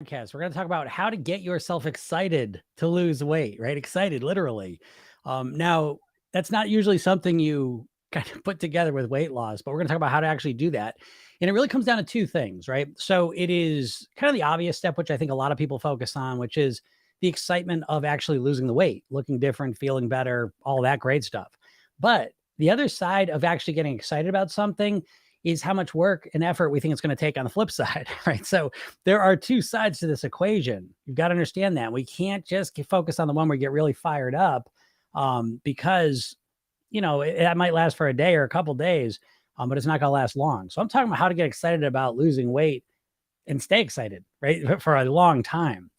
Podcast. We're going to talk about how to get yourself excited to lose weight, right? Excited, literally. Now, that's not usually something you kind of put together with weight loss, but we're going to talk about how to actually do that. And it really comes down to two things, right? So it is kind of the obvious step, which I think a lot of people focus on, which is the excitement of actually losing the weight, looking different, feeling better, all that great stuff. But the other side of actually getting excited about something is how much work and effort we think it's going to take on the flip side, right? So there are two sides to this equation. You've got to understand that. We can't just focus on the one where you get really fired up because, that might last for a day or a couple days, but it's not going to last long. So I'm talking about how to get excited about losing weight and stay excited, right, for a long time.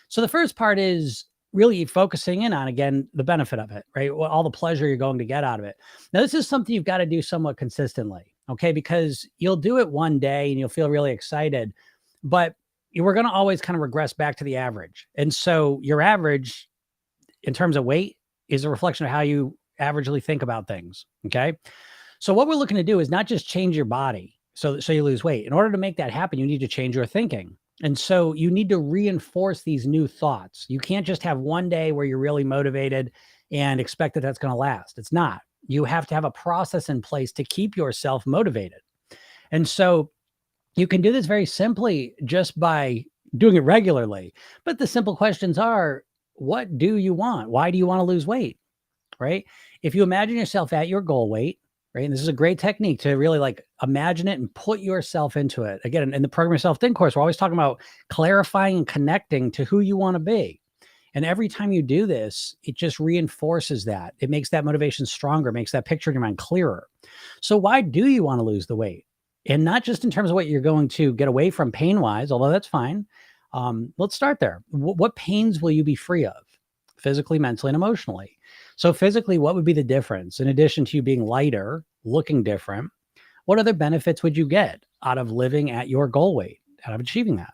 So the first part is really focusing in on, again, the benefit of it, right? All the pleasure you're going to get out of it. Now, this is something you've got to do somewhat consistently, okay? Because you'll do it one day and you'll feel really excited, but we're going to always kind of regress back to the average. And so your average in terms of weight is a reflection of how you averagely think about things, okay? So what we're looking to do is not just change your body so you lose weight. In order to make that happen, you need to change your thinking. And so you need to reinforce these new thoughts. You can't just have one day where you're really motivated and expect that that's going to last. It's not. You have to have a process in place to keep yourself motivated. And so you can do this very simply just by doing it regularly. But the simple questions are, what do you want? Why do you want to lose weight? Right? If you imagine yourself at your goal weight, right? And this is a great technique to really imagine it and put yourself into it. Again, in the Program Yourself Thin course, we're always talking about clarifying and connecting to who you want to be. And every time you do this, it just reinforces that. It makes that motivation stronger, makes that picture in your mind clearer. So why do you want to lose the weight? And not just in terms of what you're going to get away from pain-wise, although that's fine. Let's start there. What pains will you be free of? Physically, mentally, and emotionally. So physically, what would be the difference? In addition to you being lighter, looking different, what other benefits would you get out of living at your goal weight, out of achieving that?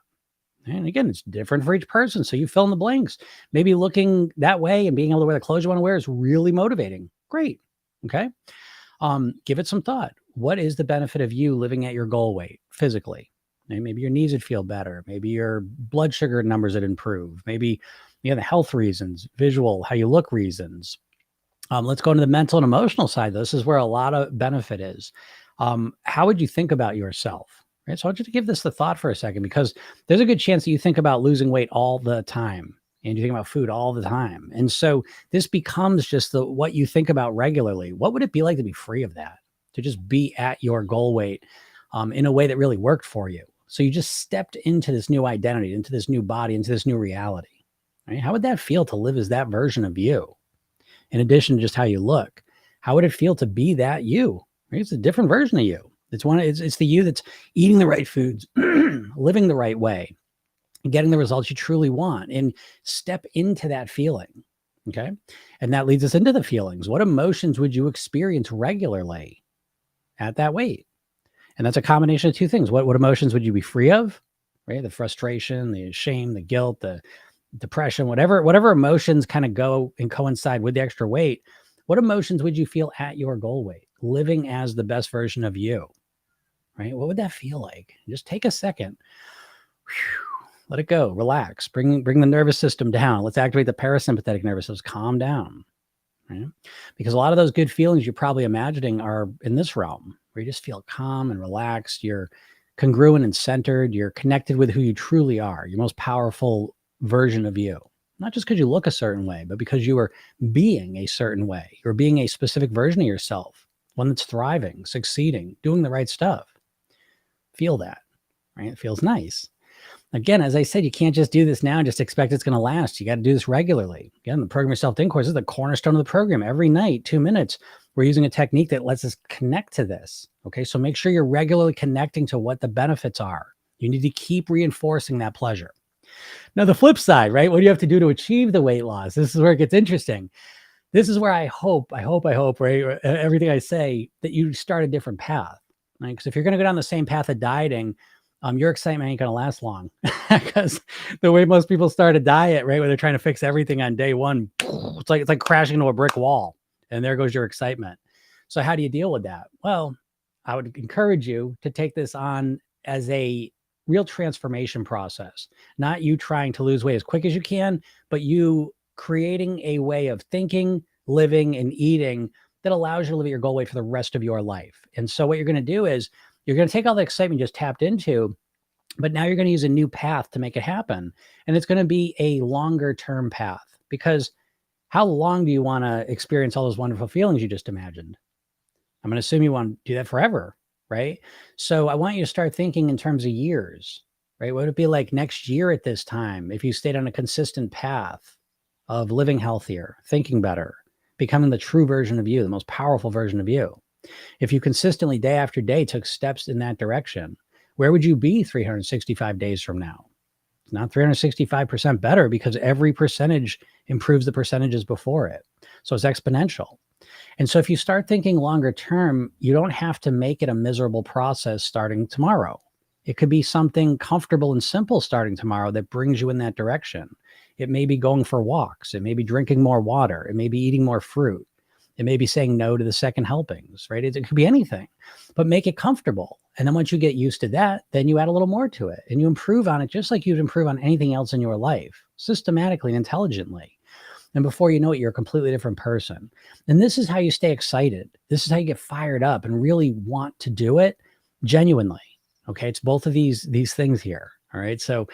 And again, it's different for each person. So you fill in the blanks. Maybe looking that way and being able to wear the clothes you want to wear is really motivating. Great. Okay. Give it some thought. What is the benefit of you living at your goal weight physically? Maybe your knees would feel better. Maybe your blood sugar numbers would improve. Maybe the health reasons, visual, how you look reasons. Let's go into the mental and emotional side. This is where a lot of benefit is. How would you think about yourself? Right. So I want you to give this the thought for a second, because there's a good chance that you think about losing weight all the time and you think about food all the time. And so this becomes just what you think about regularly. What would it be like to be free of that? To just be at your goal weight in a way that really worked for you. So you just stepped into this new identity, into this new body, into this new reality. Right? How would that feel to live as that version of you? In addition to just how you look, how would it feel to be that you? Right? It's a different version of you. It's the you that's eating the right foods, living the right way, getting the results you truly want, and step into that feeling. Okay. And that leads us into the feelings. What emotions would you experience regularly at that weight? And that's a combination of two things. What emotions would you be free of? Right? The frustration, the shame, the guilt, the depression, whatever emotions kind of go and coincide with the extra weight. What emotions would you feel at your goal weight, living as the best version of you? Right? What would that feel like? Just take a second. Whew, let it go. Relax. Bring the nervous system down. Let's activate the parasympathetic nervous system. Calm down. Right? Because a lot of those good feelings you're probably imagining are in this realm, where you just feel calm and relaxed. You're congruent and centered. You're connected with who you truly are, your most powerful version of you. Not just because you look a certain way, but because you are being a certain way. You're being a specific version of yourself, one that's thriving, succeeding, doing the right stuff. Feel that, right? It feels nice. Again, as I said, you can't just do this now and just expect it's going to last. You got to do this regularly. Again, the Program Yourself Thin course is the cornerstone of the program. Every night, 2 minutes, we're using a technique that lets us connect to this. Okay, so make sure you're regularly connecting to what the benefits are. You need to keep reinforcing that pleasure. Now, the flip side, right? What do you have to do to achieve the weight loss? This is where it gets interesting. This is where I hope, right? Everything I say, that you start a different path. Right? Because if you're going to go down the same path of dieting, your excitement ain't going to last long, because the way most people start a diet, right, where they're trying to fix everything on day one, it's like crashing into a brick wall, and there goes your excitement. So how do you deal with that? Well, I would encourage you to take this on as a real transformation process, not you trying to lose weight as quick as you can, but you creating a way of thinking, living, and eating that allows you to live at your goal weight for the rest of your life. And so what you're going to do is you're going to take all the excitement you just tapped into, but now you're going to use a new path to make it happen. And it's going to be a longer term path, because how long do you want to experience all those wonderful feelings you just imagined? I'm going to assume you want to do that forever, right? So I want you to start thinking in terms of years, right? What would it be like next year at this time if you stayed on a consistent path of living healthier, thinking better, becoming the true version of you, the most powerful version of you? If you consistently, day after day, took steps in that direction, where would you be 365 days from now? It's not 365% better, because every percentage improves the percentages before it. So it's exponential. And so if you start thinking longer term, you don't have to make it a miserable process starting tomorrow. It could be something comfortable and simple starting tomorrow that brings you in that direction. It may be going for walks. It may be drinking more water. It may be eating more fruit. It may be saying no to the second helpings, right? It could be anything, but make it comfortable. And then once you get used to that, then you add a little more to it and you improve on it, just like you'd improve on anything else in your life, systematically and intelligently. And before you know it, you're a completely different person. And this is how you stay excited. This is how you get fired up and really want to do it genuinely. Okay. It's both of these things here. All right. So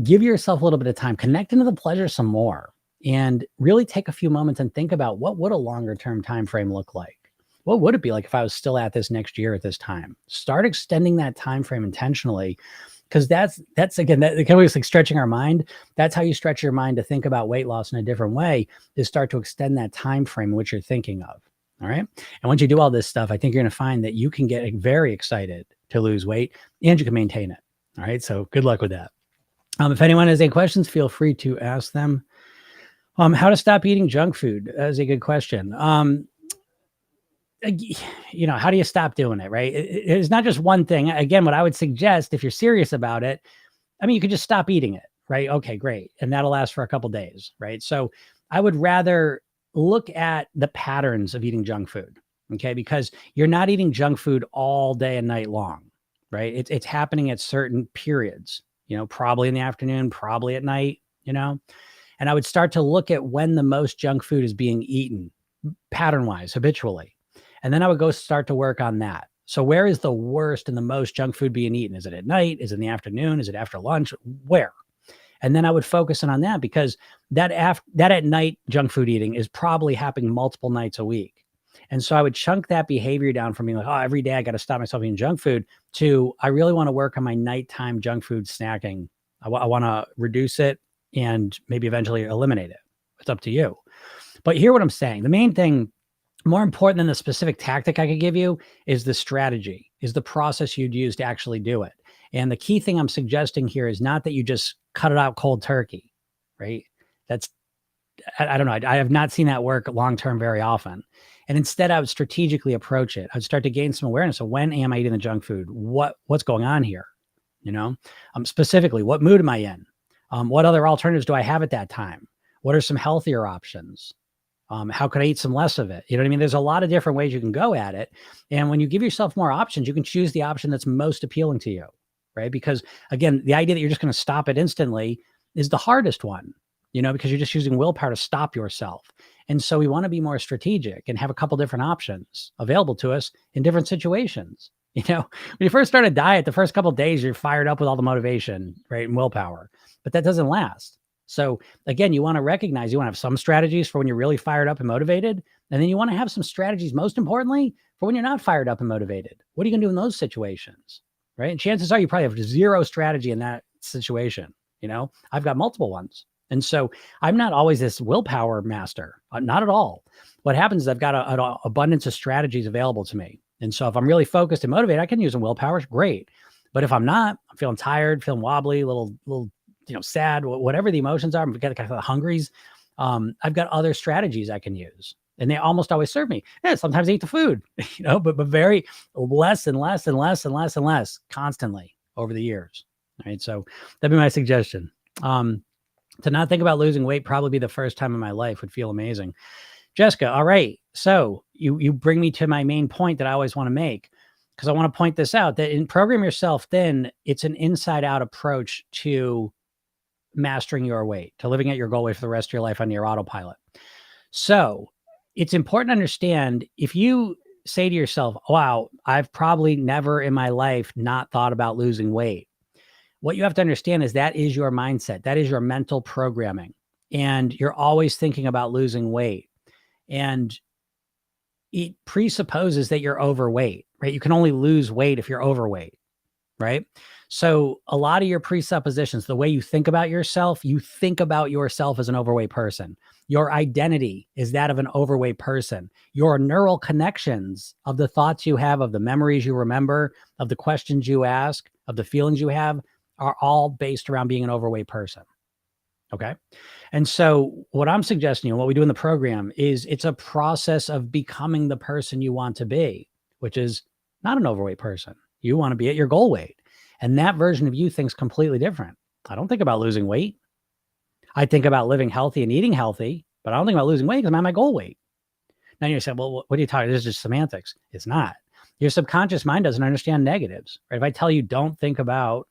give yourself a little bit of time, connect into the pleasure some more, and really take a few moments and think about, what would a longer term time frame look like? What would it be like if I was still at this next year at this time? Start extending that time frame intentionally, because that's again, that kind of like stretching our mind. That's how you stretch your mind to think about weight loss in a different way, is start to extend that time frame in which you're thinking of. All right. And once you do all this stuff, I think you're going to find that you can get very excited to lose weight and you can maintain it. All right. So good luck with that. If anyone has any questions, feel free to ask them. How to stop eating junk food? That is a good question. How do you stop doing it, right? It's not just one thing. Again, what I would suggest, if you're serious about it, I mean, you could just stop eating it, right? Okay, great. And that'll last for a couple days, right? So I would rather look at the patterns of eating junk food, okay? Because you're not eating junk food all day and night long, right? It's happening at certain periods, probably in the afternoon, probably at night, and I would start to look at when the most junk food is being eaten pattern-wise, habitually. And then I would go start to work on that. So where is the worst and the most junk food being eaten? Is it at night? Is it in the afternoon? Is it after lunch? Where? And then I would focus in on that, because that at night junk food eating is probably happening multiple nights a week. And so I would chunk that behavior down from being like, oh, every day I got to stop myself eating junk food, to I really want to work on my nighttime junk food snacking. I want to reduce it and maybe eventually eliminate it. It's up to you. But hear what I'm saying. The main thing, more important than the specific tactic I could give you, is the strategy, is the process you'd use to actually do it. And the key thing I'm suggesting here is not that you just cut it out cold turkey, right? I don't know. I have not seen that work long-term very often. And instead, I would strategically approach it. I'd start to gain some awareness of, when am I eating the junk food? What's going on here? Specifically, what mood am I in? What other alternatives do I have at that time? What are some healthier options? How could I eat some less of it? You know what I mean? There's a lot of different ways you can go at it. And when you give yourself more options, you can choose the option that's most appealing to you, right? Because again, the idea that you're just going to stop it instantly is the hardest one, because you're just using willpower to stop yourself. And so we want to be more strategic and have a couple different options available to us in different situations. When you first start a diet, the first couple of days, you're fired up with all the motivation, right? And willpower, but that doesn't last. So again, you want to recognize, you want to have some strategies for when you're really fired up and motivated. And then you want to have some strategies, most importantly, for when you're not fired up and motivated. What are you going to do in those situations? Right. And chances are you probably have zero strategy in that situation. I've got multiple ones. And so I'm not always this willpower master, not at all. What happens is I've got an abundance of strategies available to me. And so if I'm really focused and motivated, I can use some willpower. Great. But if I'm not, I'm feeling tired, feeling wobbly, a little sad, whatever the emotions are, I'm kind of the hungries. I've got other strategies I can use, and they almost always serve me. Yeah, sometimes I eat the food, but very less and less and less and less and less constantly over the years. All right. So that'd be my suggestion. To not think about losing weight, probably be the first time in my life, would feel amazing. Jessica. All right. So you bring me to my main point that I always want to make. because I want to point this out, that in Program Yourself Thin, it's an inside out approach to mastering your weight, to living at your goal weight for the rest of your life on your autopilot. So it's important to understand, if you say to yourself, wow, I've probably never in my life not thought about losing weight. What you have to understand is that is your mindset. That is your mental programming. And you're always thinking about losing weight. And it presupposes that you're overweight, right? You can only lose weight if you're overweight, right? So a lot of your presuppositions, the way you think about yourself as an overweight person. Your identity is that of an overweight person. Your neural connections of the thoughts you have, of the memories you remember, of the questions you ask, of the feelings you have, are all based around being an overweight person. Okay. And so what I'm suggesting, and what we do in the program, is it's a process of becoming the person you want to be, which is not an overweight person. You want to be at your goal weight. And that version of you thinks completely different. I don't think about losing weight. I think about living healthy and eating healthy, but I don't think about losing weight because I'm at my goal weight. Now you say, well, what are you talking? This is just semantics. It's not. Your subconscious mind doesn't understand negatives, right? If I tell you, don't think about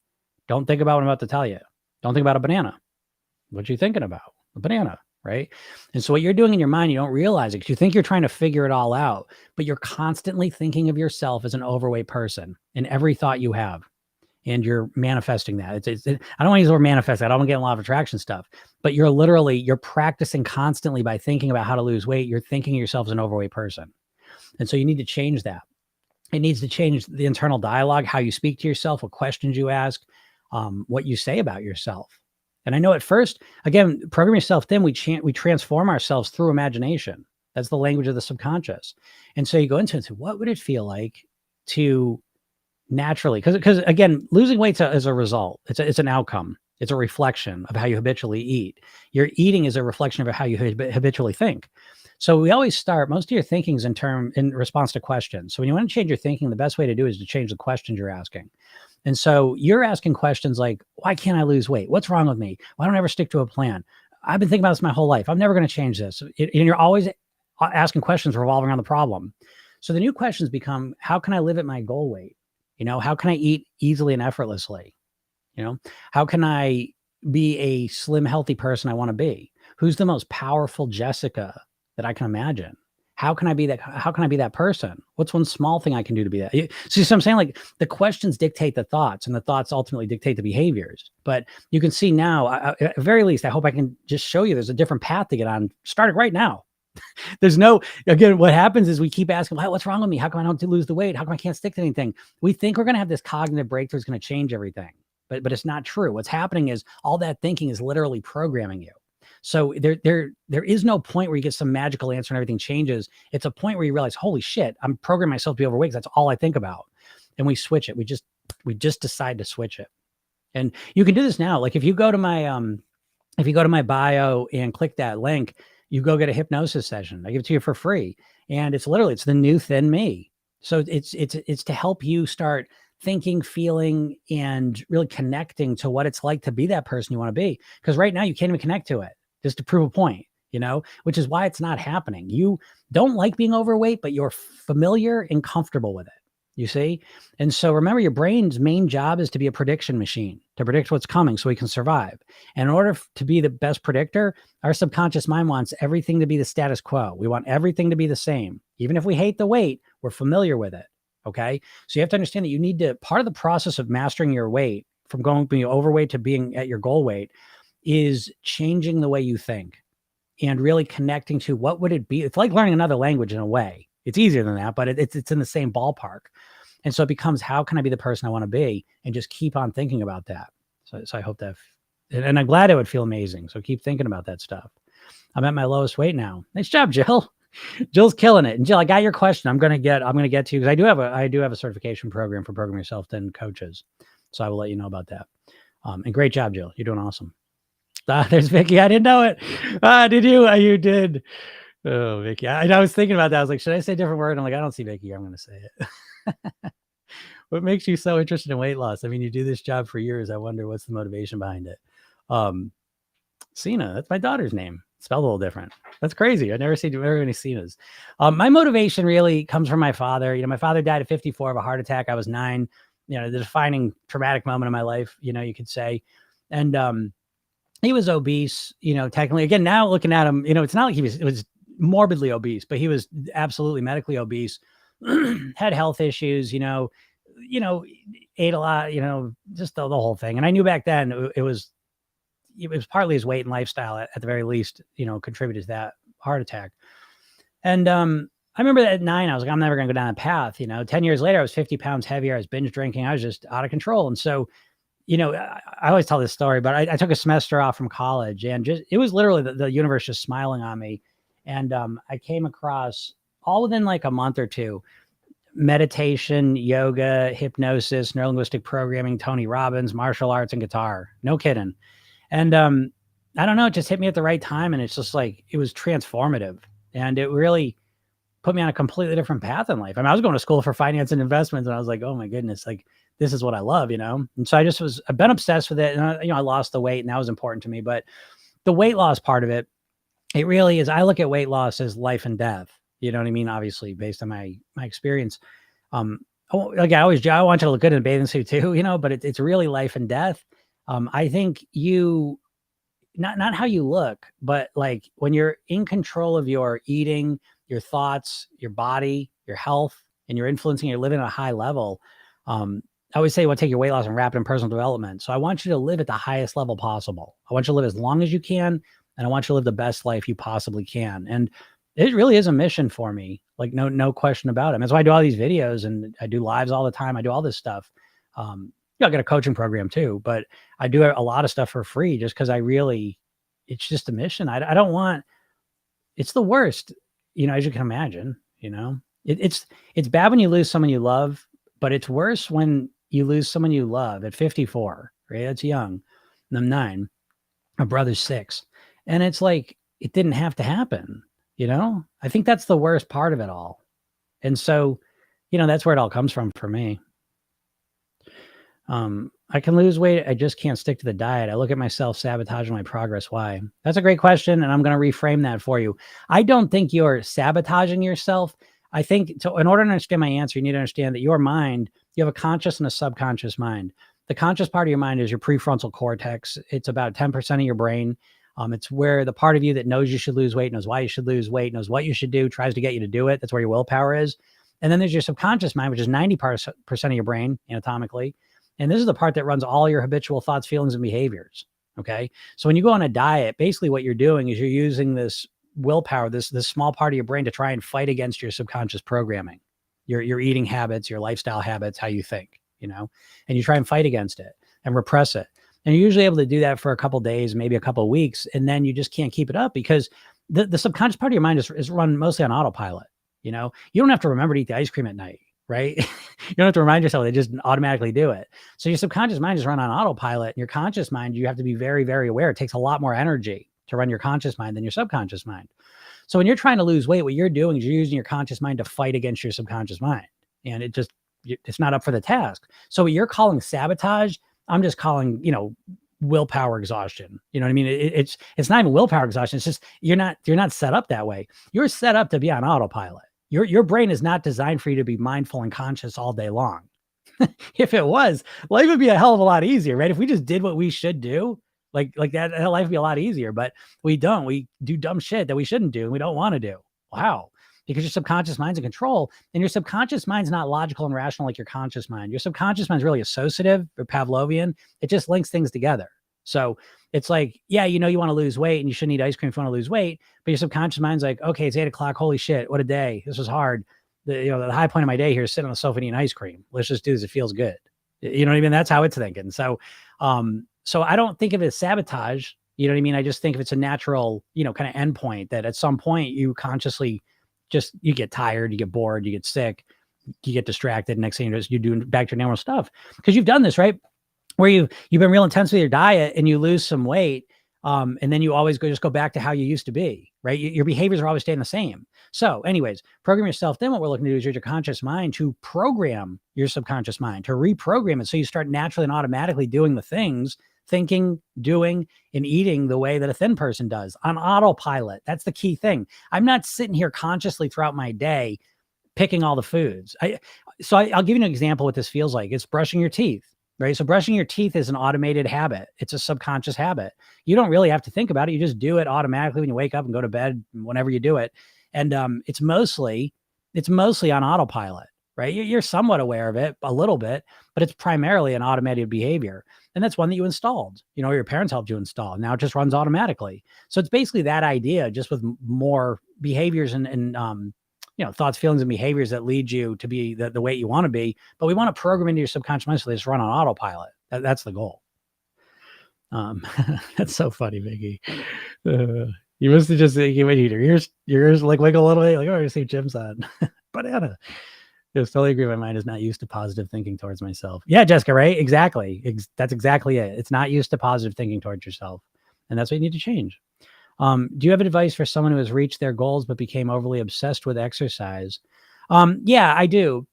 what I'm about to tell you. Don't think about a banana. What are you thinking about? A banana, right? And so what you're doing in your mind, you don't realize it because you think you're trying to figure it all out, but you're constantly thinking of yourself as an overweight person in every thought you have. And you're manifesting that. I don't want to use the word manifest. I don't want to get in a lot of attraction stuff, but you're practicing constantly by thinking about how to lose weight. You're thinking of yourself as an overweight person. And so you need to change that. It needs to change the internal dialogue, how you speak to yourself, what questions you ask, what you say about yourself. And I know at first, again, Program Yourself Thin, we transform ourselves through imagination. That's the language of the subconscious. And so you go into it and say, what would it feel like to naturally, because again, losing weight is a result. It's an outcome. It's a reflection of how you habitually eat. Your eating is a reflection of how you habitually think. So we always start, most of your thinking is in response to questions. So when you want to change your thinking, the best way to do is to change the questions you're asking. And so you're asking questions like, why can't I lose weight? What's wrong with me? Why don't I ever stick to a plan? I've been thinking about this my whole life. I'm never going to change this. And you're always asking questions revolving around the problem. So the new questions become, how can I live at my goal weight? How can I eat easily and effortlessly? How can I be a slim, healthy person I want to be? Who's the most powerful Jessica that I can imagine? How can I be that? How can I be that person? What's one small thing I can do to be that? See what I'm saying? Like, the questions dictate the thoughts, and the thoughts ultimately dictate the behaviors. But you can see now, at the very least, I hope I can just show you there's a different path to get on. Start it right now. Again, what happens is we keep asking, what's wrong with me? How come I don't lose the weight? How come I can't stick to anything? We think we're going to have this cognitive breakthrough is going to change everything, but it's not true. What's happening is all that thinking is literally programming you. So there is no point where you get some magical answer and everything changes. It's a point where you realize, holy shit, I'm programming myself to be overweight. That's all I think about. And we switch it. We just decide to switch it. And you can do this now. Like, if you go to my bio and click that link, you go get a hypnosis session. I give it to you for free. And it's the new thin me. So it's to help you start thinking, feeling, and really connecting to what it's like to be that person you want to be. Because right now you can't even connect to it, just to prove a point, which is why it's not happening. You don't like being overweight, but you're familiar and comfortable with it. You see? And so remember, your brain's main job is to be a prediction machine, to predict what's coming so we can survive. And in order to be the best predictor, our subconscious mind wants everything to be the status quo. We want everything to be the same. Even if we hate the weight, we're familiar with it. Okay. So you have to understand that part of the process of mastering your weight, from being overweight to being at your goal weight, is changing the way you think and really connecting to what would it be. It's like learning another language in a way. It's easier than that, but it's in the same ballpark. And so it becomes, how can I be the person I want to be? And just keep on thinking about that. So I hope that, and I'm glad it would feel amazing. So keep thinking about that stuff. I'm at my lowest weight now. Nice job, Jill. Jill's killing it. And Jill, I got your question. I'm going to get to you, because I do have a certification program for Program Yourself Thin coaches. So I will let you know about that. And great job, Jill. You're doing awesome. There's Vicky. I didn't know it. Did you? You did. Oh, Vicky. I was thinking about that. I was like, should I say a different word? I'm like, I don't see Vicky. I'm going to say it. What makes you so interested in weight loss? I mean, you do this job for years. I wonder what's the motivation behind it. Cena, that's my daughter's name. spelled a little different. That's crazy. I've never seen this. My motivation really comes from my father. My father died at 54 of a heart attack. I was 9. The defining traumatic moment of my life, you could say. And he was obese, technically. Again, now looking at him, it's not like it was morbidly obese, but he was absolutely medically obese, had health issues, ate a lot, just the whole thing. And I knew back then it was partly his weight and lifestyle at the very least, contributed to that heart attack. And I remember that at 9, I was like, I'm never going to go down that path. 10 years later, I was 50 pounds heavier. I was binge drinking. I was just out of control. And so, I always tell this story, but I took a semester off from college, and it was literally the universe just smiling on me. And I came across, all within like a month or two, meditation, yoga, hypnosis, neurolinguistic programming, Tony Robbins, martial arts, and guitar. No kidding. And I don't know, it just hit me at the right time. And it's just like, it was transformative. And it really put me on a completely different path in life. I mean, I was going to school for finance and investments, and I was like, oh my goodness, like this is what I love, And so I've been obsessed with it. And I lost the weight, and that was important to me. But the weight loss part of it, it really is. I look at weight loss as life and death. You know what I mean? Obviously, based on my experience. Like I want you to look good in a bathing suit too, but it's really life and death. I think not how you look, but like when you're in control of your eating, your thoughts, your body, your health, and you're influencing, you're living at a high level. I always say, take your weight loss and wrap it in personal development. So I want you to live at the highest level possible. I want you to live as long as you can, and I want you to live the best life you possibly can. And it really is a mission for me. Like no question about it. That's why I do all these videos, and I do lives all the time. I do all this stuff. I got a coaching program too, but I do a lot of stuff for free just because it's just a mission. I don't want, it's the worst, as you can imagine, it's bad when you lose someone you love, but it's worse when you lose someone you love at 54, right? That's young. And I'm 9, my brother's 6. And it's like, it didn't have to happen, I think that's the worst part of it all. And so, that's where it all comes from for me. I can lose weight. I just can't stick to the diet. I look at myself sabotaging my progress. Why? That's a great question. And I'm going to reframe that for you. I don't think you're sabotaging yourself. I think in order to understand my answer, you need to understand that your mind, you have a conscious and a subconscious mind. The conscious part of your mind is your prefrontal cortex. It's about 10% of your brain. It's where the part of you that knows you should lose weight, knows why you should lose weight, knows what you should do, tries to get you to do it. That's where your willpower is. And then there's your subconscious mind, which is 90% of your brain anatomically. And this is the part that runs all your habitual thoughts, feelings, and behaviors. Okay. So when you go on a diet, basically what you're doing is you're using this willpower, this small part of your brain to try and fight against your subconscious programming, your eating habits, your lifestyle habits, how you think, and you try and fight against it and repress it. And you're usually able to do that for a couple of days, maybe a couple of weeks. And then you just can't keep it up because the subconscious part of your mind is run mostly on autopilot. You don't have to remember to eat the ice cream at night, right? You don't have to remind yourself, they just automatically do it. So your subconscious mind is run on autopilot, and your conscious mind, you have to be very, very aware. It takes a lot more energy to run your conscious mind than your subconscious mind. So when you're trying to lose weight, what you're doing is you're using your conscious mind to fight against your subconscious mind. And it's not up for the task. So what you're calling sabotage, I'm just calling, willpower exhaustion. You know what I mean? It's not even willpower exhaustion. It's just, you're not set up that way. You're set up to be on autopilot. Your brain is not designed for you to be mindful and conscious all day long. If it was, life would be a hell of a lot easier, right? If we just did what we should do, like that, life would be a lot easier, but we don't. We do dumb shit that we shouldn't do and we don't want to do. Wow. Because your subconscious mind's in control, and your subconscious mind's not logical and rational like your conscious mind. Your subconscious mind's really associative or Pavlovian. It just links things together. So it's like, yeah, you want to lose weight and you shouldn't eat ice cream if you want to lose weight, but your subconscious mind's like, okay, it's 8:00. Holy shit. What a day. This was hard. The high point of my day here is sitting on the sofa and eating ice cream. Let's just do this. It feels good. You know what I mean? That's how it's thinking. So, so I don't think of it as sabotage. You know what I mean? I just think if it's a natural, kind of endpoint that at some point you consciously you get tired, you get bored, you get sick, you get distracted. Next thing you're doing back to your normal stuff. Because you've done this, right? Where you've been real intense with your diet and you lose some weight. And then you always go back to how you used to be, right? Your behaviors are always staying the same. So anyways, program yourself. Then what we're looking to do is use your conscious mind to program your subconscious mind, to reprogram it. So you start naturally and automatically doing the things thinking, doing, and eating the way that a thin person does on autopilot. That's the key thing. I'm not sitting here consciously throughout my day picking all the foods. I'll give you an example what this feels like. It's brushing your teeth, right? So brushing your teeth is an automated habit. It's a subconscious habit. You don't really have to think about it. You just do it automatically when you wake up and go to bed, whenever you do it. And it's mostly on autopilot, right? You're somewhat aware of it a little bit, but it's primarily an automated behavior. And that's one that you installed, your parents helped you install. Now it just runs automatically. So it's basically that idea, just with more behaviors and thoughts, feelings, and behaviors that lead you to be the weight you want to be. But we want to program into your subconscious mind so they just run on autopilot. That's the goal. That's so funny, Vicky. You must have just your ears like wiggle a little bit, like, oh, I see Jim's on. Banana. Just totally agree. My mind is not used to positive thinking towards myself. Yeah, Jessica, right? Exactly. That's exactly it. It's not used to positive thinking towards yourself. And that's what you need to change. Do you have advice for someone who has reached their goals but became overly obsessed with exercise? Yeah, I do.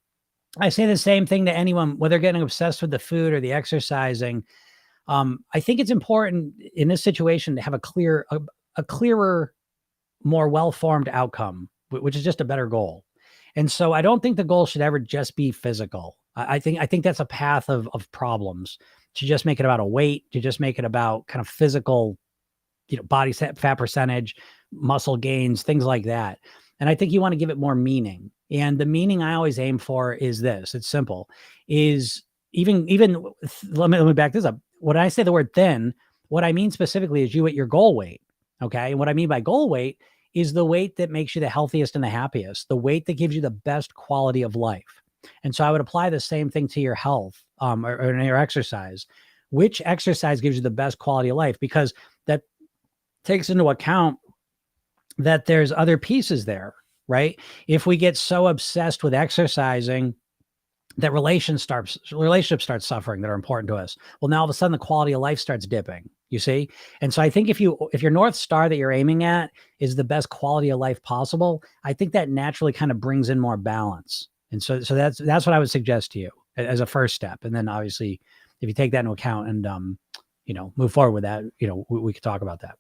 I say the same thing to anyone, whether getting obsessed with the food or the exercising. I think it's important in this situation to have a clearer, more well-formed outcome, which is just a better goal. And so I don't think the goal should ever just be physical. I think that's a path of problems, to just make it about a weight, to just make it about kind of physical, body fat percentage, muscle gains, things like that. And I think you want to give it more meaning. And the meaning I always aim for is this. It's simple. Is even let me back this up. When I say the word thin, what I mean specifically is you at your goal weight. Okay. And what I mean by goal weight is the weight that makes you the healthiest and the happiest, the weight that gives you the best quality of life. And so I would apply the same thing to your health, or your exercise. Which exercise gives you the best quality of life? Because that takes into account that there's other pieces there, right? If we get so obsessed with exercising that relationships start suffering that are important to us, well, now all of a sudden the quality of life starts dipping, you see? And so I think if your North Star that you're aiming at is the best quality of life possible, I think that naturally kind of brings in more balance. And so that's what I would suggest to you as a first step. And then obviously if you take that into account and, move forward with that, we could talk about that.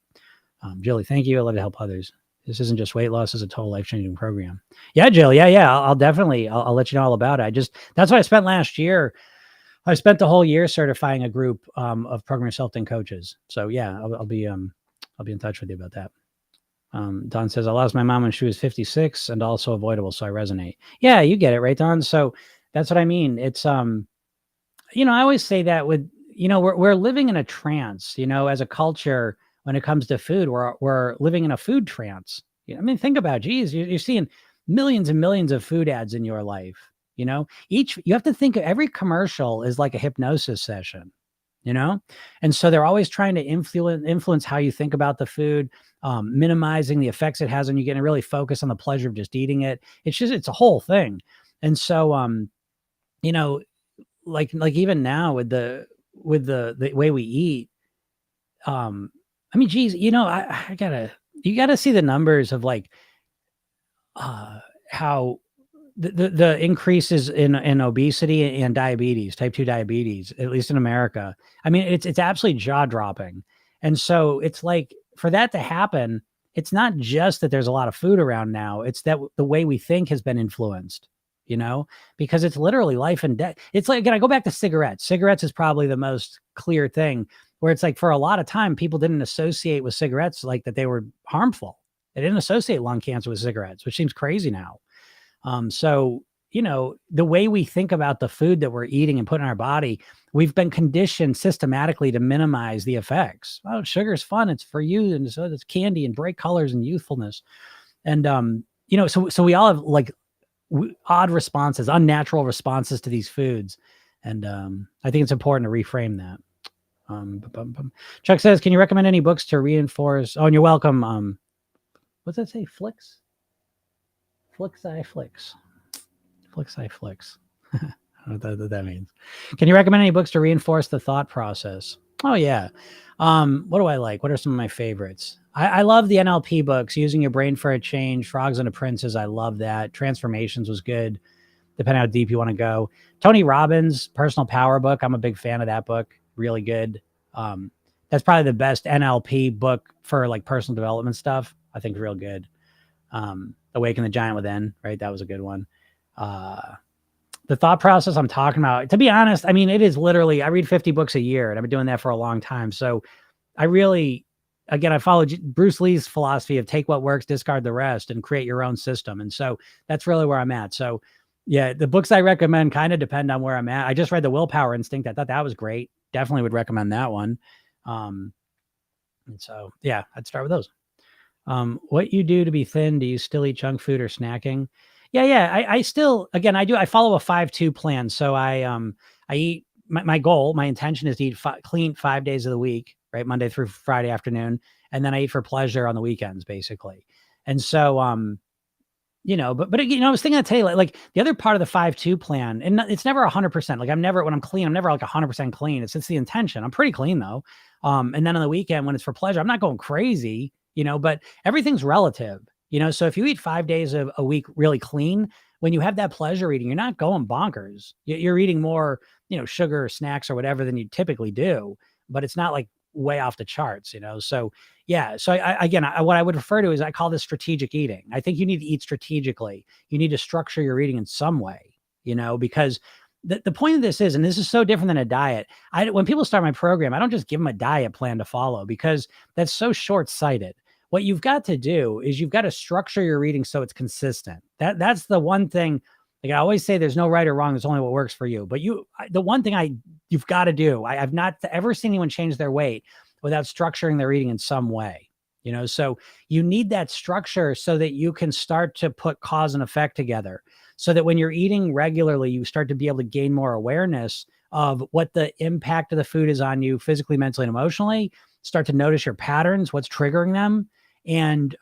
Jilly, thank you. I love to help others. This isn't just weight loss; it's a total life-changing program. Yeah, Jill. Yeah. I'll definitely, I'll let you know all about it. That's what I spent last year. I spent the whole year certifying a group of program yourself thin coaches. So yeah, I'll be in touch with you about that. Don says, I lost my mom when she was 56 and also avoidable. So I resonate. Yeah, you get it, right, Don? So that's what I mean. It's, I always say that with, we're living in a trance, as a culture. When it comes to food, we're living in a food trance. I mean, think about, geez, you're seeing millions and millions of food ads in your life. You have to think of every commercial is like a hypnosis session, and so they're always trying to influence how you think about the food, minimizing the effects it has on you, getting really focused on the pleasure of just eating it. It's a whole thing. And so, like even now with the way we eat, I mean, geez, you gotta see the numbers of like, how the increases in obesity and diabetes, type 2 diabetes, at least in America. I mean, it's absolutely jaw dropping. And so it's like, for that to happen, it's not just that there's a lot of food around now. It's that the way we think has been influenced, because it's literally life and death. It's like, again, I go back to cigarettes. Cigarettes is probably the most clear thing, where it's like, for a lot of time, people didn't associate with cigarettes like that they were harmful. They didn't associate lung cancer with cigarettes, which seems crazy now. So, the way we think about the food that we're eating and put in our body, we've been conditioned systematically to minimize the effects. Oh, sugar's fun. It's for you. And so it's candy and bright colors and youthfulness. And, so we all have like odd responses, unnatural responses to these foods. And I think it's important to reframe that. Chuck says, can you recommend any books to reinforce? Oh, and you're welcome. What's that say? Flicks? Flixi Flicks. Flixi Flicks. I don't know what that means. Can you recommend any books to reinforce the thought process? Oh, yeah. What do I like? What are some of my favorites? I love the NLP books, Using Your Brain for a Change, Frogs and the Princes. I love that. Transformations was good, depending on how deep you want to go. Tony Robbins' Personal Power book. I'm a big fan of that book. Really good. That's probably the best NLP book for like personal development stuff. I think real good. Awaken the Giant Within, right? That was a good one. The thought process I'm talking about, to be honest, I mean, it is literally, I read 50 books a year and I've been doing that for a long time. So I really, again, I follow Bruce Lee's philosophy of take what works, discard the rest, and create your own system. And so that's really where I'm at. So yeah, the books I recommend kind of depend on where I'm at. I just read The Willpower Instinct. I thought that was great. Definitely would recommend that one. And so, yeah, I'd start with those. What you do to be thin? Do you still eat junk food or snacking? Yeah. I still, again, I follow a 5-2 plan. So I eat my goal, my intention is to eat clean 5 days of the week, right? Monday through Friday afternoon. And then I eat for pleasure on the weekends, basically. And so, but I was thinking to tell you, like the other part of the 5-2 plan, and it's never 100%. Like when I'm clean, I'm never like 100% clean. It's the intention. I'm pretty clean though. And then on the weekend when it's for pleasure, I'm not going crazy, but everything's relative, so if you eat 5 days of a week really clean, when you have that pleasure eating, you're not going bonkers. You're eating more, sugar or snacks or whatever than you typically do, but it's not like way off the charts, so yeah. So what I would refer to is I call this strategic eating. I think you need to eat strategically. You need to structure your eating in some way, because the point of this is, and this is so different than a diet. When people start my program, I don't just give them a diet plan to follow because that's so short-sighted. What you've got to do is you've got to structure your eating so it's consistent. That's the one thing. Like I always say, there's no right or wrong. There's only what works for you. But the one thing you've got to do, I've not ever seen anyone change their weight without structuring their eating in some way, so you need that structure so that you can start to put cause and effect together so that when you're eating regularly, you start to be able to gain more awareness of what the impact of the food is on you physically, mentally, and emotionally, start to notice your patterns, what's triggering them, and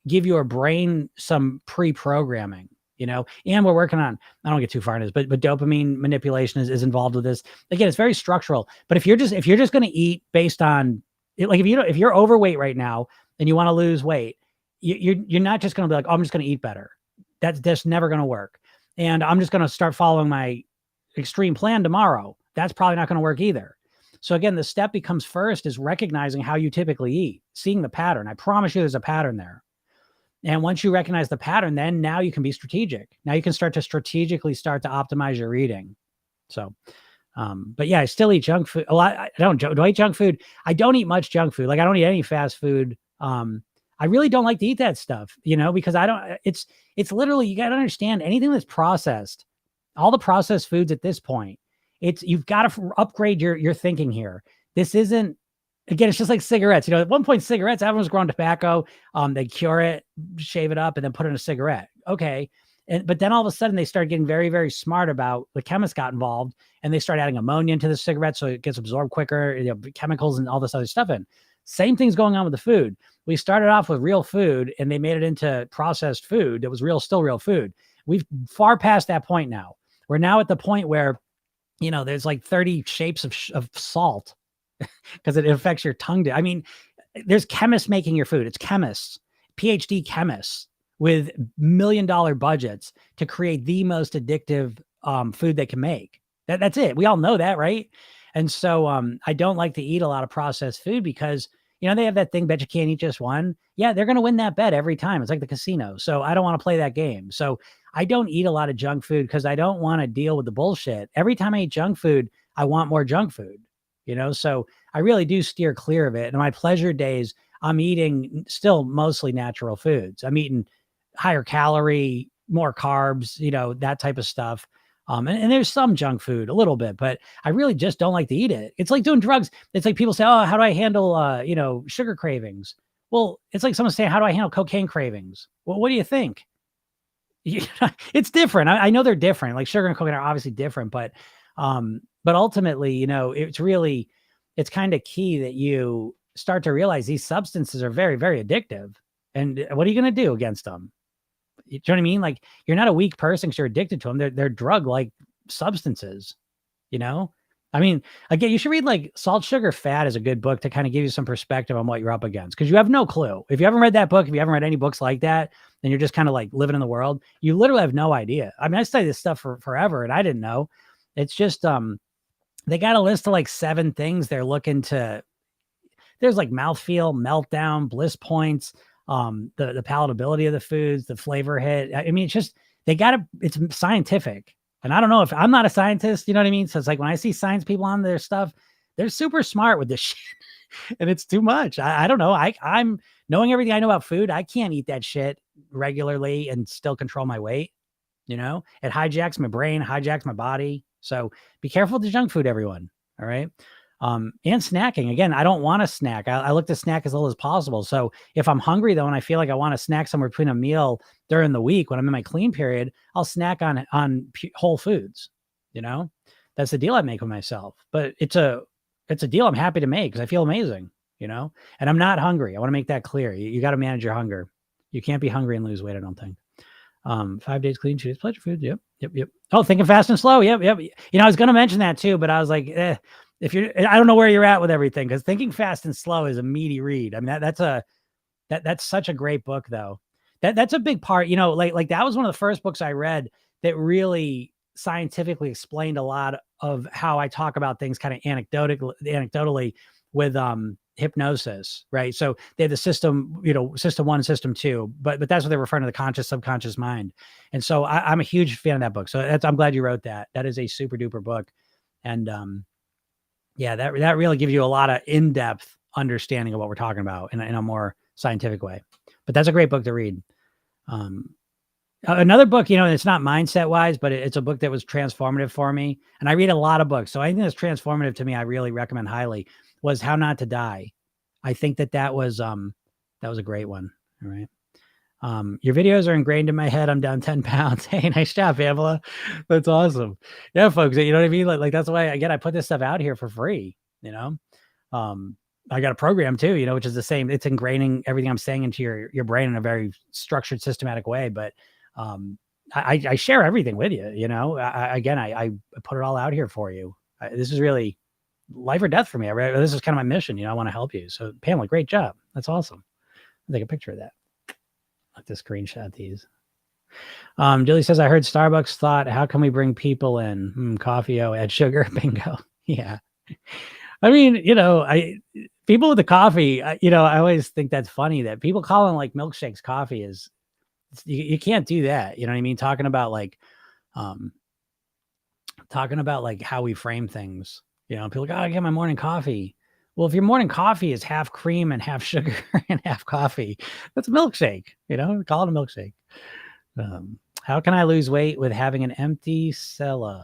give your brain some pre-programming. And we're working on, I don't get too far in this, but dopamine manipulation is involved with this. Again, it's very structural, but if you're just going to eat based on it, like if you're overweight right now and you want to lose weight, you're not just going to be like, oh, I'm just going to eat better. That's just never going to work. And I'm just going to start following my extreme plan tomorrow. That's probably not going to work either. So again, the step becomes first is recognizing how you typically eat, seeing the pattern. I promise you there's a pattern there. And once you recognize the pattern, then now you can be strategic. Now you can start to strategically optimize your eating. So, but yeah, I still eat junk food a lot. Do I eat junk food? I don't eat much junk food. Like I don't eat any fast food. I really don't like to eat that stuff, because it's literally, you got to understand anything that's processed, all the processed foods at this point, you've got to upgrade your thinking here. This isn't, again, it's just like cigarettes. At one point, cigarettes, everyone's growing tobacco. They cure it, shave it up, and then put it in a cigarette. Okay. But then all of a sudden they started getting very, very smart about the chemists got involved and they started adding ammonia into the cigarette so it gets absorbed quicker, chemicals and all this other stuff in. Same thing's going on with the food. We started off with real food and they made it into processed food that was still real food. We've far past that point now. We're now at the point where, there's like 30 shapes of salt because it affects your tongue. I mean, there's chemists making your food. It's chemists, PhD chemists with $1 million budgets to create the most addictive food they can make. That's it. We all know that, right? And so I don't like to eat a lot of processed food because, they have that thing, bet you can't eat just one. Yeah, they're going to win that bet every time. It's like the casino. So I don't want to play that game. So I don't eat a lot of junk food because I don't want to deal with the bullshit. Every time I eat junk food, I want more junk food, so I really do steer clear of it. And my pleasure days, I'm eating still mostly natural foods. I'm eating higher calorie, more carbs, that type of stuff. And there's some junk food a little bit, but I really just don't like to eat it. It's like doing drugs. It's like people say, oh, how do I handle, sugar cravings? Well, it's like someone saying, how do I handle cocaine cravings? Well, what do you think? It's different. I know they're different. Like sugar and cocaine are obviously different, but ultimately, it's kind of key that you start to realize these substances are very, very addictive. And what are you going to do against them? You know what I mean? Like you're not a weak person because you're addicted to them. They're drug-like substances, I mean, again, you should read like Salt, Sugar, Fat is a good book to kind of give you some perspective on what you're up against. Cause you have no clue. If you haven't read that book, if you haven't read any books like that, then you're just kind of like living in the world. You literally have no idea. I mean, I studied this stuff for forever and I didn't know. It's just, they got a list of like 7 things they're looking to. There's like mouthfeel, meltdown, bliss points, the palatability of the foods, the flavor hit. I mean, it's just they got to. It's scientific, and I don't know if I'm not a scientist. You know what I mean? So it's like when I see science people on their stuff, they're super smart with this shit, and it's too much. I don't know. I'm knowing everything I know about food. I can't eat that shit regularly and still control my weight. You know, it hijacks my brain, hijacks my body. So be careful with the junk food, everyone. All right. And snacking. Again, I don't want to snack. I look to snack as little as possible. So if I'm hungry though, and I feel like I want to snack somewhere between a meal during the week when I'm in my clean period, I'll snack on whole foods. You know, that's the deal I make with myself. But it's a deal I'm happy to make because I feel amazing. You know, and I'm not hungry. I want to make that clear. You got to manage your hunger. You can't be hungry and lose weight, I don't think. 5 days clean, choose pleasure food. Yep. Oh, thinking fast and slow. Yep. You know, I was going to mention that too, but I was like, if I don't know where you're at with everything, because Thinking Fast and Slow is a meaty read. I mean, that's such a great book though. That's a big part, you know, like that was one of the first books I read that really scientifically explained a lot of how I talk about things kind of anecdotally with hypnosis, right? So they have the system, you know, system 1 and system 2, but that's what they're referring to, the conscious subconscious mind. And so I'm a huge fan of that book. So I'm glad you wrote that. That is a super duper book. And yeah, that really gives you a lot of in-depth understanding of what we're talking about in a more scientific way. But that's a great book to read. Another book, you know, it's not mindset wise, but it's a book that was transformative for me. And I read a lot of books. So anything that's transformative to me, I really recommend highly, was How Not to Die. I think that was a great one. All right. Your videos are ingrained in my head. I'm down 10 pounds. Hey, nice job, Pamela. That's awesome. Yeah, folks, you know what I mean? Like that's why, again, I put this stuff out here for free, you know? I got a program too, you know, which is the same. It's ingraining everything I'm saying into your brain in a very structured, systematic way. But I share everything with you, you know? I put it all out here for you. This is really life or death for me. This is kind of my mission. You know, I want to help you. So Pamela, great job. That's awesome. I'll take a picture of that. I'll have to screenshot these. Julie says, I heard Starbucks thought, how can we bring people in? Coffee, add sugar, bingo. Yeah. I mean, you know, people with the coffee, you know, I always think that's funny that people calling like milkshakes coffee is, you can't do that. You know what I mean? Talking about like how we frame things, you know, people like, oh, I get my morning coffee. Well, if your morning coffee is half cream and half sugar and half coffee, that's a milkshake, you know, call it a milkshake. How can I lose weight with having an empty cellar?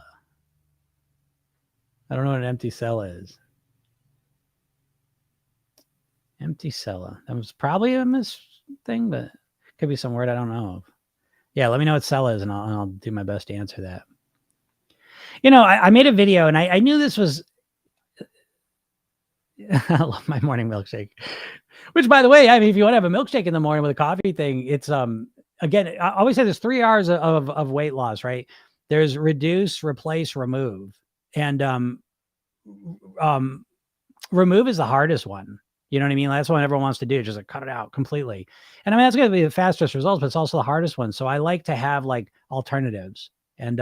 I don't know what an empty cellar is. Empty cellar. That was probably a miss thing, but it could be some word I don't know of. Yeah, let me know what cellar is, and I'll do my best to answer that. You know, I made a video, and I knew this was. I love my morning milkshake. Which, by the way, I mean, if you want to have a milkshake in the morning with a coffee thing, it's again, I always say there's 3 hours of weight loss, right? There's reduce, replace, remove, and remove is the hardest one. You know what I mean? That's what everyone wants to do, just like cut it out completely. And I mean, that's going to be the fastest results, but it's also the hardest one. So I like to have like alternatives. And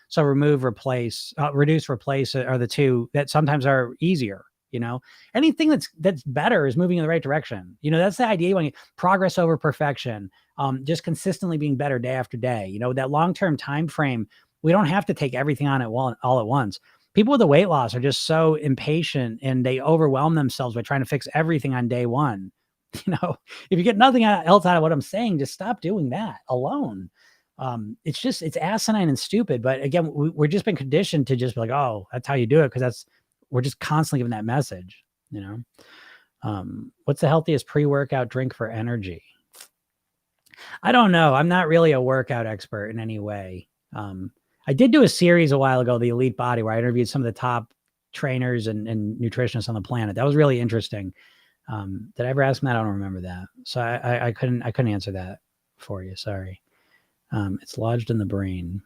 so remove, replace, reduce, replace are the two that sometimes are easier. You know, anything that's better is moving in the right direction. You know, that's the idea when you progress over perfection, just consistently being better day after day. You know, that long-term time frame, we don't have to take everything on all at once. People with the weight loss are just so impatient and they overwhelm themselves by trying to fix everything on day one. You know, if you get nothing else out of what I'm saying, just stop doing that alone. It's asinine and stupid. But again, we're just been conditioned to just be like, oh, that's how you do it. Cause we're just constantly giving that message, you know? What's the healthiest pre-workout drink for energy? I don't know. I'm not really a workout expert in any way. I did do a series a while ago, The Elite Body, where I interviewed some of the top trainers and nutritionists on the planet. That was really interesting. Did I ever ask them that? I don't remember that. So I couldn't answer that for you. Sorry. It's lodged in the brain.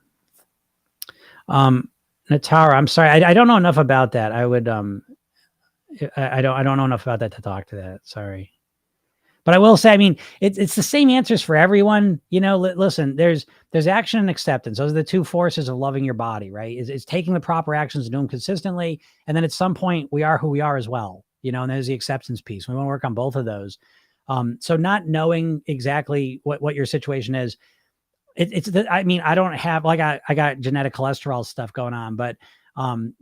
Natara, I'm sorry. I don't know enough about that. I would, I don't know enough about that to talk to that. Sorry. But I will say, I mean, it's the same answers for everyone. Listen, there's action and acceptance. Those are the two forces of loving your body, right? Is taking the proper actions and doing them consistently. And then at some point we are who we are as well, and there's the acceptance piece. We want to work on both of those. So not knowing exactly what your situation is, I mean, I don't have, like, I got genetic cholesterol stuff going on, but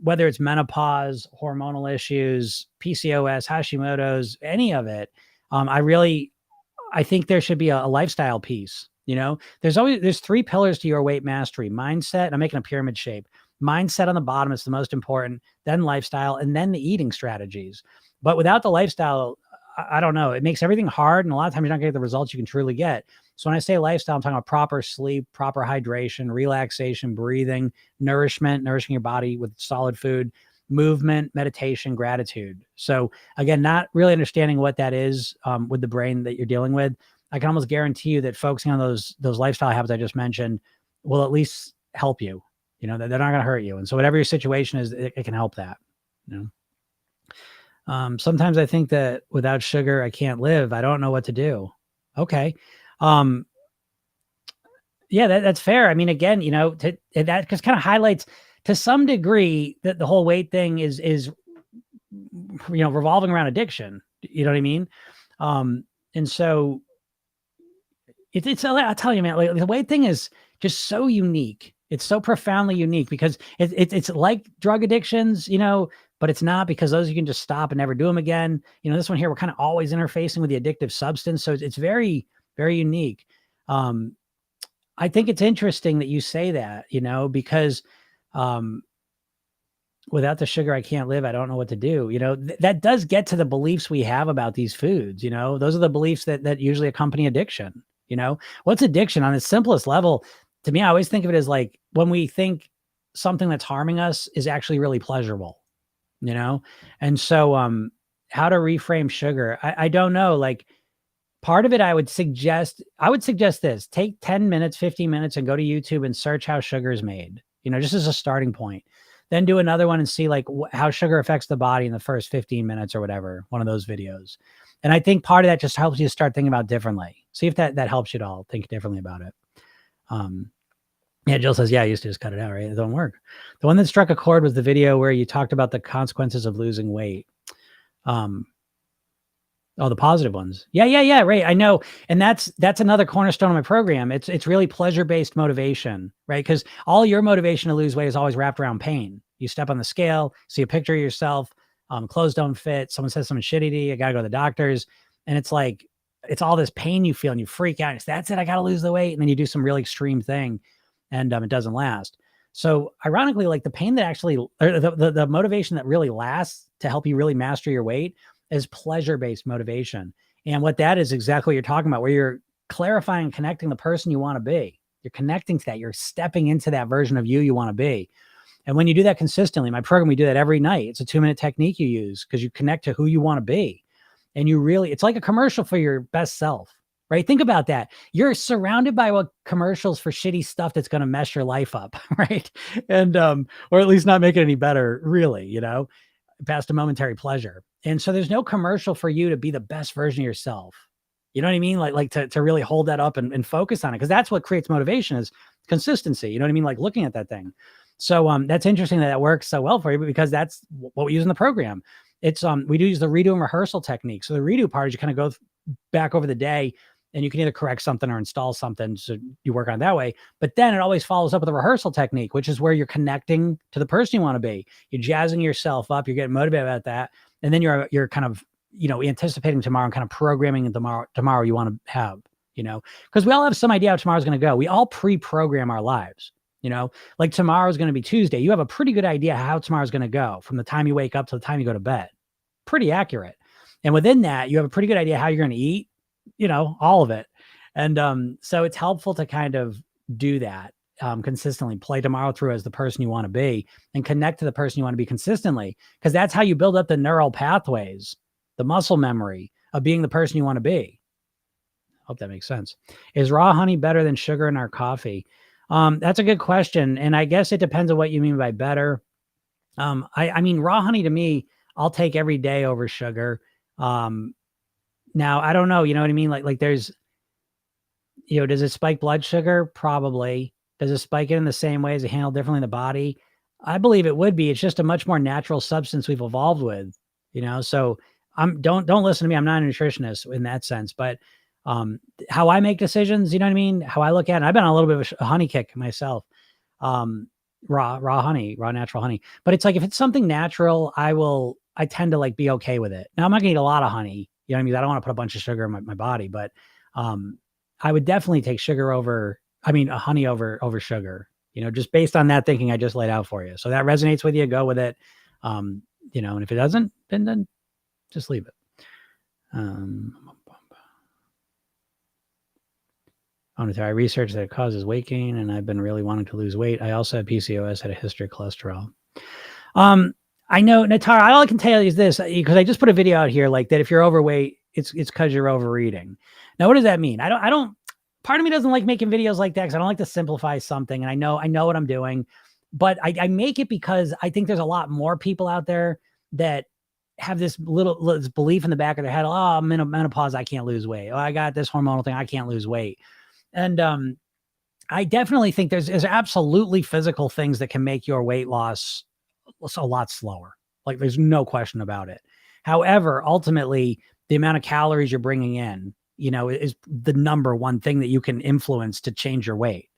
whether it's menopause, hormonal issues, PCOS, Hashimoto's, any of it, I think there should be a lifestyle piece. There's three pillars to your weight mastery: mindset. And I'm making a pyramid shape. Mindset on the bottom is the most important, then lifestyle, and then the eating strategies. But without the lifestyle, I don't know. It makes everything hard. And a lot of times you're not getting the results you can truly get. So when I say lifestyle, I'm talking about proper sleep, proper hydration, relaxation, breathing, nourishment, nourishing your body with solid food, movement, meditation, gratitude. So again, not really understanding what that is with the brain that you're dealing with. I can almost guarantee you that focusing on those lifestyle habits I just mentioned will at least help you. They're not going to hurt you. And so whatever your situation is, it can help that. Sometimes I think that without sugar, I can't live. I don't know what to do. Okay. Yeah, that's fair. I mean, again, that just kind of highlights to some degree that the whole weight thing is revolving around addiction. You know what I mean? And so I'll tell you, man, like, the weight thing is just so unique. It's so profoundly unique because it's like drug addictions, but it's not, because those you can just stop and never do them again. This one here, we're kind of always interfacing with the addictive substance. So it's very, very unique. I think it's interesting that you say that, because without the sugar, I can't live. I don't know what to do. That does get to the beliefs we have about these foods. Those are the beliefs that usually accompany addiction. What's addiction on the simplest level? To me, I always think of it as like when we think something that's harming us is actually really pleasurable, And so, how to reframe sugar? I don't know. Like, part of it, I would suggest this: take 10 minutes, 15 minutes and go to YouTube and search how sugar is made, just as a starting point. Then do another one and see like how sugar affects the body in the first 15 minutes or whatever, one of those videos. And I think part of that just helps you start thinking about differently. See if that helps you at all, think differently about it. Yeah, Jill says, yeah, I used to just cut it out, right? It don't work. The one that struck a chord was the video where you talked about the consequences of losing weight. Oh, the positive ones. Yeah. Right. I know. And that's another cornerstone of my program. It's really pleasure-based motivation, right? Because all your motivation to lose weight is always wrapped around pain. You step on the scale, see a picture of yourself, clothes don't fit, someone says something shitty to you, I got to go to the doctors. And it's like, it's all this pain you feel and you freak out. That's it. I got to lose the weight. And then you do some really extreme thing and it doesn't last. So ironically, like the pain that actually, or the motivation that really lasts to help you really master your weight is pleasure-based motivation. And what that is exactly what you're talking about, where you're clarifying and connecting the person you want to be. You're connecting to that. You're stepping into that version of you want to be. And when you do that consistently, my program, we do that every night. It's a 2-minute technique you use because you connect to who you want to be. And it's like a commercial for your best self, right? Think about that. You're surrounded by commercials for shitty stuff that's going to mess your life up, right? And, or at least not make it any better, really, past a momentary pleasure. And so there's no commercial for you to be the best version of yourself. You know what I mean? Like to really hold that up and focus on it. Cause that's what creates motivation, is consistency. You know what I mean? Like looking at that thing. So, that's interesting that works so well for you, because that's what we use in the program. It's, we do use the redo and rehearsal technique. So the redo part is you kind of go back over the day and you can either correct something or install something. So you work on it that way. But then it always follows up with a rehearsal technique, which is where you're connecting to the person you want to be. You're jazzing yourself up. You're getting motivated about that. And then you're kind of, anticipating tomorrow and kind of programming tomorrow you want to have, because we all have some idea how tomorrow's going to go. We all pre-program our lives, like tomorrow's going to be Tuesday. You have a pretty good idea how tomorrow's going to go from the time you wake up to the time you go to bed. Pretty accurate. And within that, you have a pretty good idea how you're going to eat, all of it. And so it's helpful to kind of do that consistently, play tomorrow through as the person you want to be and connect to the person you want to be consistently, because that's how you build up the neural pathways, the muscle memory of being the person you want to be. Hope that makes sense. Is raw honey better than sugar in our coffee? That's a good question. And I guess it depends on what you mean by better. I mean, raw honey to me, I'll take every day over sugar. Now, I don't know, you know what I mean? Like there's, does it spike blood sugar? Probably. Does it spike it in the same way? Is it handled differently in the body? I believe it would be. It's just a much more natural substance we've evolved with, So don't listen to me. I'm not a nutritionist in that sense, but how I make decisions, you know what I mean? How I look at it. I've been on a little bit of a honey kick myself. Um, raw honey, raw natural honey. But it's like if it's something natural, I tend to like be okay with it. Now I'm not gonna eat a lot of honey, you know what I mean? I don't want to put a bunch of sugar in my body, but I would definitely take honey over sugar, just based on that thinking I just laid out for you. So that resonates with you, go with it. And if it doesn't, then just leave it. I researched that it causes weight gain, and I've been really wanting to lose weight. I also have PCOS, had a history of cholesterol. I know, Natara, all I can tell you is this, because I just put a video out here like that. If you're overweight, it's because you're overeating. Now, what does that mean? I don't, part of me doesn't like making videos like that because I don't like to simplify something. And I know what I'm doing, but I make it because I think there's a lot more people out there that have this belief in the back of their head. Oh, I'm in a menopause, I can't lose weight. Oh, I got this hormonal thing, I can't lose weight. And I definitely think there's absolutely physical things that can make your weight loss a lot slower. Like there's no question about it. However, ultimately, the amount of calories you're bringing in, is the number one thing that you can influence to change your weight,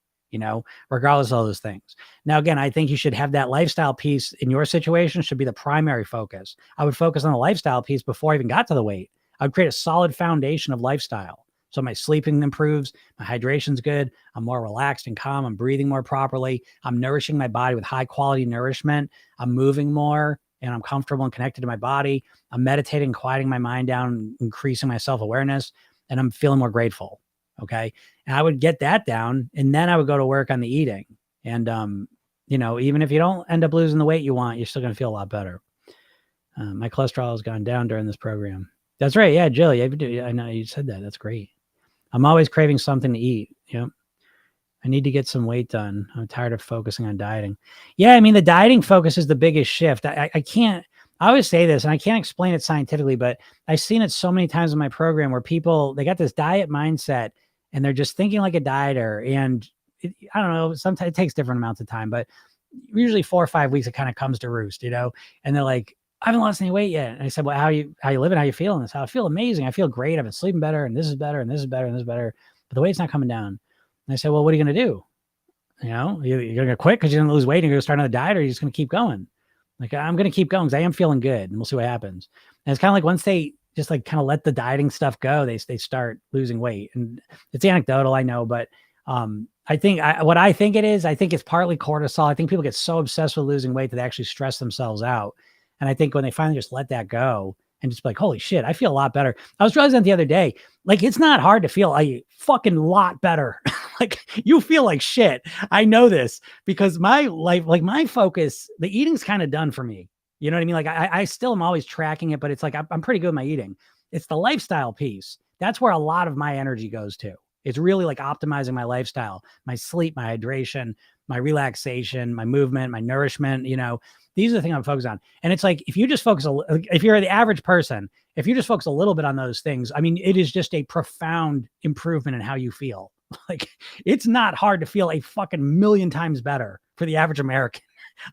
regardless of those things. Now, again, I think you should have that lifestyle piece in your situation should be the primary focus. I would focus on the lifestyle piece before I even got to the weight. I would create a solid foundation of lifestyle. So my sleeping improves, my hydration's good, I'm more relaxed and calm, I'm breathing more properly, I'm nourishing my body with high quality nourishment, I'm moving more, and I'm comfortable and connected to my body, I'm meditating, quieting my mind down, increasing my self-awareness, and I'm feeling more grateful, okay? And I would get that down, and then I would go to work on the eating. And, even if you don't end up losing the weight you want, you're still going to feel a lot better. My cholesterol has gone down during this program. That's right. Yeah, Jill, I know you said that. That's great. I'm always craving something to eat. I need to get some weight done. I'm tired of focusing on dieting. Yeah, I mean, the dieting focus is the biggest shift. I can't, I always say this, and I can't explain it scientifically, but I've seen it so many times in my program where people, they got this diet mindset and they're just thinking like a dieter. And I don't know, sometimes it takes different amounts of time, but usually 4 or 5 weeks, it kind of comes to roost, and they're like, I haven't lost any weight yet. And I said, well, how you living? How you feeling? This? How I feel amazing. I feel great. I've been sleeping better, and this is better, and this is better, and this is better. But the weight's not coming down. And I said, well, what are you going to do? You're going to quit because you're going to lose weight and you're going to start another diet, or you're just going to keep going? Like, I'm going to keep going because I am feeling good, and we'll see what happens. And it's kind of like once they just like kind of let the dieting stuff go, they start losing weight. And it's anecdotal, I know, but I think what I think it is, I think it's partly cortisol. I think people get so obsessed with losing weight that they actually stress themselves out. And I think when they finally just let that go and just be like, holy shit, I feel a lot better. I was realizing that the other day, like, it's not hard to feel a fucking lot better. Like, you feel like shit. I know this because my life, like my focus, the eating's kind of done for me. You know what I mean? Like I still am always tracking it, but it's like, I'm pretty good at my eating. It's the lifestyle piece. That's where a lot of my energy goes to. It's really like optimizing my lifestyle, my sleep, my hydration, my relaxation, my movement, my nourishment. These are the things I'm focused on. And it's like, if you just focus, if you're the average person, if you just focus a little bit on those things, I mean, it is just a profound improvement in how you feel. Like, it's not hard to feel a fucking million times better for the average American.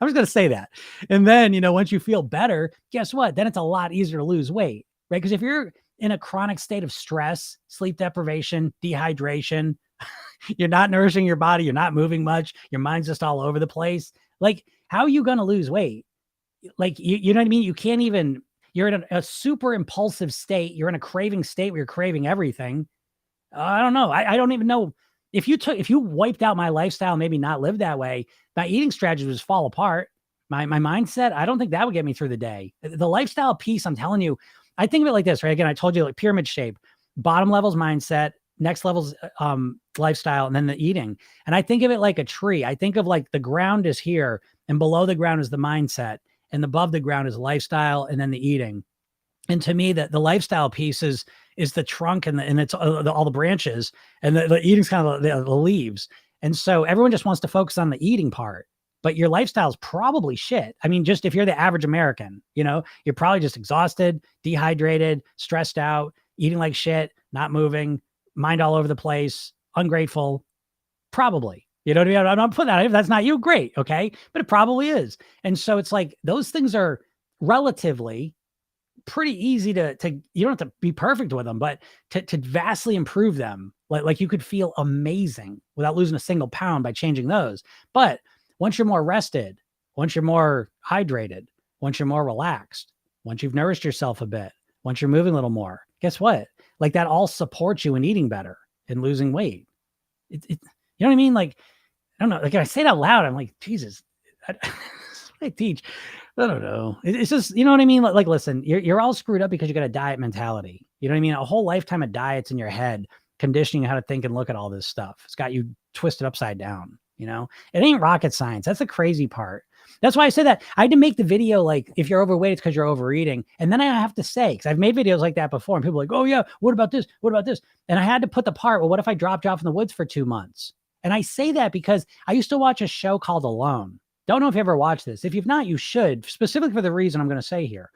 I was going to say that. And then, once you feel better, guess what? Then it's a lot easier to lose weight, right? Because if you're in a chronic state of stress, sleep deprivation, dehydration, you're not nourishing your body, you're not moving much, your mind's just all over the place. Like, how are you going to lose weight? Like, you know what I mean? You can't even, you're in a super impulsive state. You're in a craving state where you're craving everything. I don't know. I don't even know if you wiped out my lifestyle, maybe not live that way, my eating strategies would fall apart. My mindset, I don't think that would get me through the day. The lifestyle piece, I'm telling you, I think of it like this, right? Again, I told you, like, pyramid shape, bottom level's mindset, next level's lifestyle, and then the eating. And I think of it like a tree. I think of like the ground is here, and below the ground is the mindset, and above the ground is lifestyle, and then the eating. And to me, that the lifestyle piece is the trunk, and it's all the branches, and the eating's kind of the leaves. And so everyone just wants to focus on the eating part, but your lifestyle is probably shit. I mean, just if you're the average American, you're probably just exhausted, dehydrated, stressed out. eating like shit, not moving, mind all over the place, ungrateful, probably. You know what I mean? I'm not putting that. If that's not you, great. Okay. But it probably is. And so it's like those things are relatively pretty easy to you don't have to be perfect with them, but to vastly improve them. Like you could feel amazing without losing a single pound by changing those. But once you're more rested, once you're more hydrated, once you're more relaxed, once you've nourished yourself a bit, once you're moving a little more, guess what? Like that all supports you in eating better and losing weight. You know what I mean? Like, I don't know. Like, if I say it out loud, I'm like, Jesus, I teach. I don't know. It's just, you know what I mean? Like, listen, you're all screwed up because you got a diet mentality. You know what I mean? A whole lifetime of diets in your head, conditioning you how to think and look at all this stuff. It's got you twisted upside down. You know, it ain't rocket science. That's the crazy part. That's why I said that. I had to make the video like, if you're overweight, it's because you're overeating. And then I have to say, because I've made videos like that before, and people are like, oh yeah, what about this? What about this? And I had to put the part, well, what if I dropped you off in the woods for 2 months? And I say that because I used to watch a show called Alone. Don't know if you ever watched this. If you've not, you should, specifically for the reason I'm going to say here.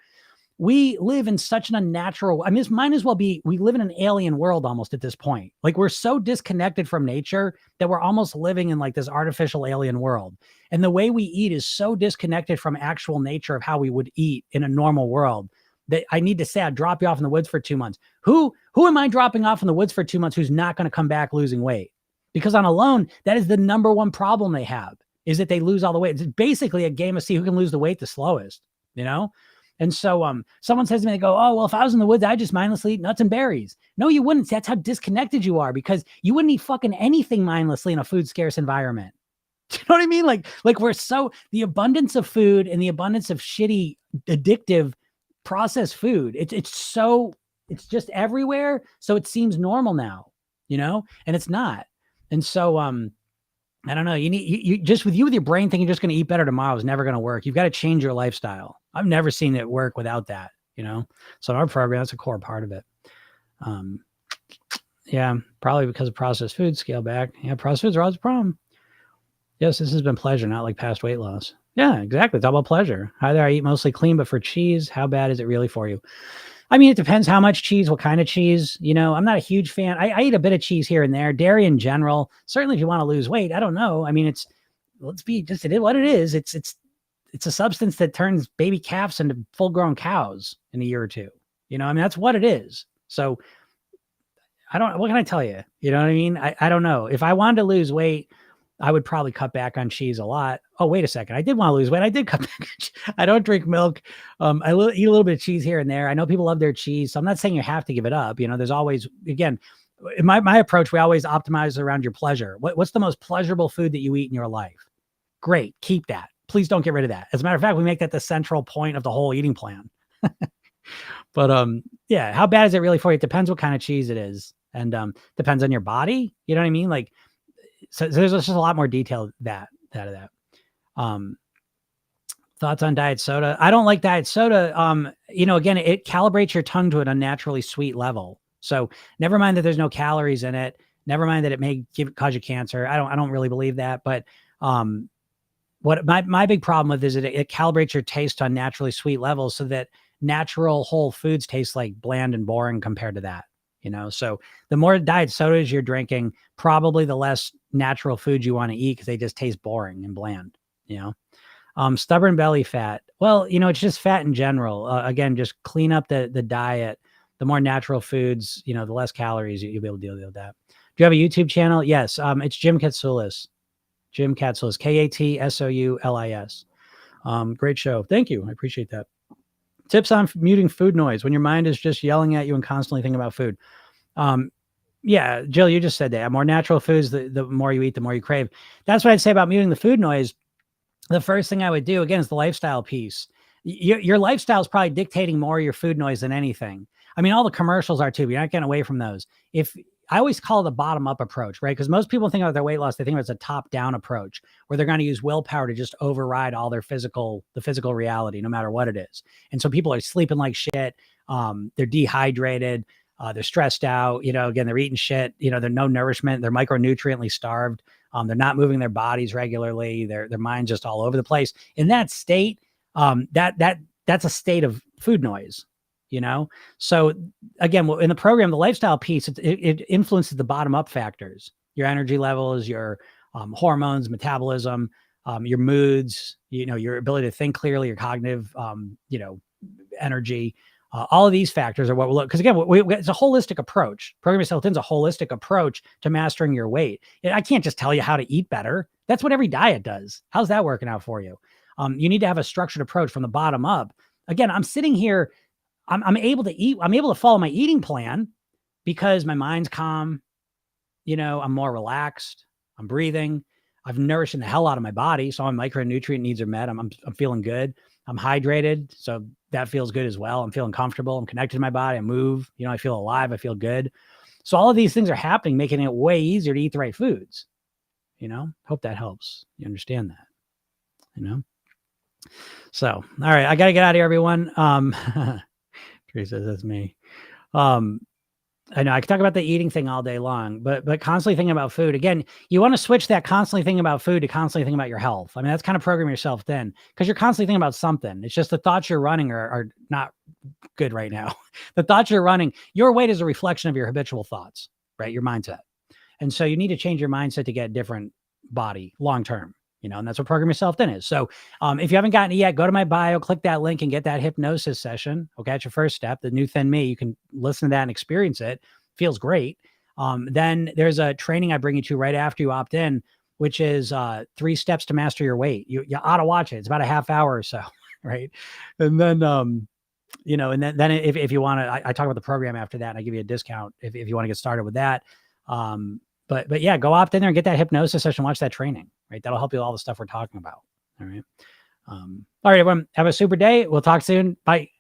We live in such an unnatural, I mean, this might as well be, we live in an alien world almost at this point. Like we're so disconnected from nature that we're almost living in like this artificial alien world. And the way we eat is so disconnected from actual nature of how we would eat in a normal world that I need to say, I'd drop you off in the woods for 2 months. Who am I dropping off in the woods for 2 months who's not going to come back losing weight? Because on Alone, that is the number one problem they have, is that they lose all the weight. It's basically a game of see who can lose the weight the slowest, you know? And so someone says to me, they go, oh, well, if I was in the woods, I'd just mindlessly eat nuts and berries. No, you wouldn't. See, that's how disconnected you are, because you wouldn't eat fucking anything mindlessly in a food scarce environment. Do you know what I mean? Like we're so, the abundance of food and the abundance of shitty, addictive processed food, it's just everywhere. So it seems normal now, you know, and it's not. And so, I don't know. You just with your brain thinking you're just going to eat better tomorrow is never going to work. You've got to change your lifestyle. I've never seen it work without that, you know? So in our program, that's a core part of it. Yeah, probably because of processed food, scale back. Yeah, processed foods are always a problem. Yes, this has been pleasure, not like past weight loss. Yeah, exactly. It's all about pleasure. Either I eat mostly clean, but for cheese, how bad is it really for you? I mean, it depends how much cheese, what kind of cheese. You know, I'm not a huge fan. I eat a bit of cheese here and there. Dairy in general, certainly if you want to lose weight, I don't know. I mean, it is what it is. It's a substance that turns baby calves into full-grown cows in a year or two. You know, I mean, that's what it is. So what can I tell you? You know what I mean? I don't know. If I wanted to lose weight, I would probably cut back on cheese a lot. Oh, wait a second. I did want to lose weight. I did cut back. I don't drink milk. I eat a little bit of cheese here and there. I know people love their cheese. So I'm not saying you have to give it up. You know, there's always, again, in my approach, we always optimize around your pleasure. What's the most pleasurable food that you eat in your life? Great. Keep that. Please don't get rid of that. As a matter of fact, we make that the central point of the whole eating plan. But yeah, how bad is it really for you? It depends what kind of cheese it is. And depends on your body. You know what I mean? Like, so there's just a lot more detail that. Thoughts on diet soda? I don't like diet soda. You know, again, it calibrates your tongue to an unnaturally sweet level. So never mind that there's no calories in it. Never mind that it may cause you cancer. I don't really believe that. But what my big problem with is it calibrates your taste to unnaturally sweet levels, so that natural whole foods taste like bland and boring compared to that. You know, so the more diet sodas you're drinking, probably the less natural food you want to eat, because they just taste boring and bland, you know. Stubborn belly fat. Well, you know, it's just fat in general. Again, just clean up the diet. The more natural foods, you know, the less calories you'll be able to deal with that. Do you have a YouTube channel? Yes. It's Jim Katsoulis. Jim Katsoulis, Katsoulis. Great show. Thank you. I appreciate that. Tips on muting food noise when your mind is just yelling at you and constantly thinking about food. Yeah, Jill, you just said that. More natural foods, the more you eat, the more you crave. That's what I'd say about muting the food noise. The first thing I would do, again, is the lifestyle piece. Your lifestyle is probably dictating more of your food noise than anything. I mean, all the commercials are too, but you're not getting away from those. I always call it a bottom-up approach, right? Because most people think about their weight loss, they think it's a top-down approach, where they're going to use willpower to just override all the physical reality, no matter what it is. And so people are sleeping like shit. They're dehydrated. They're stressed out. You know, again, they're eating shit. You know, there's no nourishment. They're micronutriently starved. They're not moving their bodies regularly. Their mind's just all over the place. In that state, that's a state of food noise. you know? So again, in the program, the lifestyle piece, it influences the bottom up factors, your energy levels, your hormones, metabolism, your moods, your ability to think clearly, your cognitive, energy. All of these factors are what we'll look, because again, it's a holistic approach. Program Yourself In is a holistic approach to mastering your weight. I can't just tell you how to eat better. That's what every diet does. How's that working out for you? You need to have a structured approach from the bottom up. Again, I'm sitting here, I'm able to eat, I'm able to follow my eating plan because my mind's calm, I'm more relaxed, I'm breathing, I've nourishing the hell out of my body, so my micronutrient needs are met. I'm feeling good. I'm hydrated, so that feels good as well. I'm feeling comfortable. I'm connected to my body. I move. I feel alive. I feel good. So all of these things are happening, making it way easier to eat the right foods. Hope that helps. You understand that. So, all right, I gotta get out of here, everyone. Teresa, that's me. I know I could talk about the eating thing all day long, but constantly thinking about food. Again, you want to switch that constantly thinking about food to constantly thinking about your health. I mean, that's kind of program yourself then, because you're constantly thinking about something. It's just the thoughts you're running are not good right now. The thoughts you're running, your weight is a reflection of your habitual thoughts, right? Your mindset. And so you need to change your mindset to get a different body long-term. And that's what Program Yourself Then is. So if you haven't gotten it yet, go to my bio, click that link and get that hypnosis session. Okay. That's your first step. The new Thin Me, you can listen to that and experience it. Feels great. Then there's a training I bring you to right after you opt in, which is 3 steps to master your weight. You ought to watch it. It's about a half hour or so. Right. And then, and then if you want to, I talk about the program after that and I give you a discount if you want to get started with that. But yeah, go opt in there and get that hypnosis session, watch that training, right? That'll help you with all the stuff we're talking about. All right. All right, everyone, have a super day. We'll talk soon. Bye.